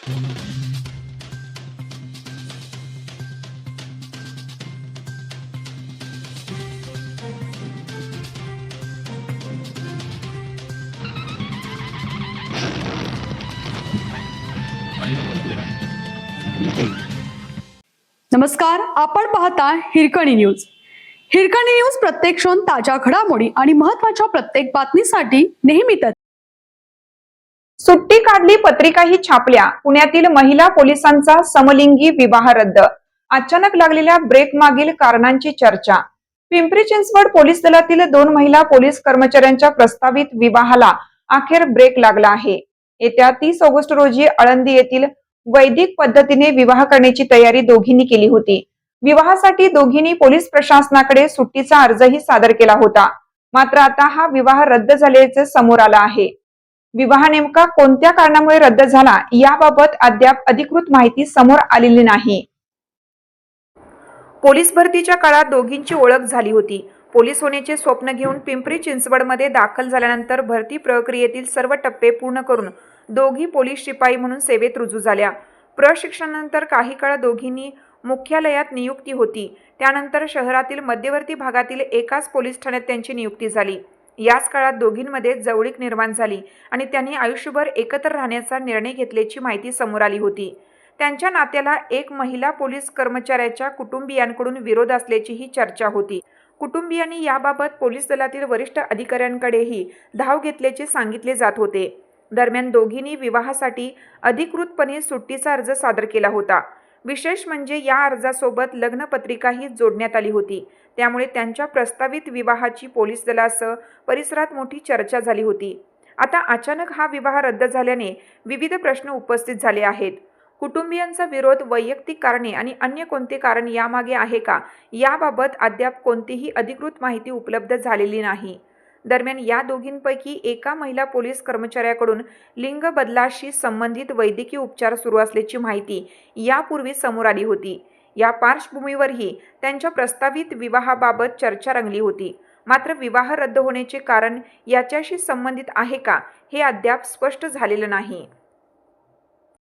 नमस्कार, आपण पाहता हिरकणी न्यूज. हिरकणी न्यूज प्रत्येक क्षण ताज्या घडामोडी आणि महत्त्वाच्या प्रत्येक बातमीसाठी नेहमीच. सुट्टी काढली, पत्रिकाही छापल्या. पुण्यातील महिला पोलिसांचा समलिंगी विवाह रद्द. अचानक लागलेल्या ब्रेक मागील कारणांची चर्चा. पिंपरी चिंचवड पोलीस दलातील 2 महिला पोलीस कर्मचाऱ्यांच्या प्रस्तावित विवाहाला अखेर ब्रेक लागला आहे. येत्या 30 ऑगस्ट रोजी आळंदी येथील वैदिक पद्धतीने विवाह करण्याची तयारी दोघींनी केली होती. विवाहासाठी दोघींनी पोलीस प्रशासनाकडे सुट्टीचा अर्जही सादर केला होता. मात्र आता हा विवाह रद्द झाल्याचे समोर आलं आहे. विवाह नेमका कोणत्या कारणामुळे रद्द झाला याबाबत अद्याप अधिकृत माहिती समोर आलेली नाही. पोलीस भरतीच्या काळात दोघींची ओळख झाली होती. पोलीस होण्याचे स्वप्न घेऊन पिंपरी चिंचवडमध्ये दाखल झाल्यानंतर भरती प्रक्रियेतील सर्व टप्पे पूर्ण करून दोघी पोलीस शिपाई म्हणून सेवेत रुजू झाल्या. प्रशिक्षणानंतर काही काळ दोघींनी मुख्यालयात नियुक्ती होती. त्यानंतर शहरातील मध्यवर्ती भागातील एकाच पोलीस ठाण्यात त्यांची नियुक्ती झाली. याच काळात दोघींमध्ये जवळीक निर्माण झाली आणि त्यांनी आयुष्यभर एकत्र राहण्याचा निर्णय घेतल्याची माहिती समोर आली होती. त्यांच्या नात्याला एक महिला पोलीस कर्मचाऱ्याच्या कुटुंबियांकडून विरोध असल्याचीही चर्चा होती. कुटुंबियांनी याबाबत पोलीस दलातील वरिष्ठ अधिकाऱ्यांकडेही धाव घेतल्याचे सांगितले जात होते. दरम्यान दोघींनी विवाहासाठी अधिकृतपणे सुट्टीचा अर्ज सादर केला होता. विशेष म्हणजे या अर्जासोबत लग्नपत्रिकाही जोडण्यात आली होती. त्यामुळे त्यांच्या प्रस्तावित विवाहाची पोलीस दलासह परिसरात मोठी चर्चा झाली होती. आता अचानक हा विवाह रद्द झाल्याने विविध प्रश्न उपस्थित झाले आहेत. कुटुंबियांचा विरोध, वैयक्तिक कारणे आणि अन्य कोणते कारण यामागे आहे का याबाबत अद्याप कोणतीही अधिकृत माहिती उपलब्ध झालेली नाही. दरम्यान या दोघींपैकी एका महिला पोलीस कर्मचाऱ्याकडून लिंग बदलाशी संबंधित वैद्यकीय उपचार सुरू असल्याची माहिती यापूर्वी समोर आली होती. या पार्श्वभूमीवरही त्यांच्या प्रस्तावित विवाहाबाबत चर्चा रंगली होती. मात्र विवाह रद्द होण्याचे कारण याच्याशी संबंधित आहे का हे अद्याप स्पष्ट झालेलं नाही.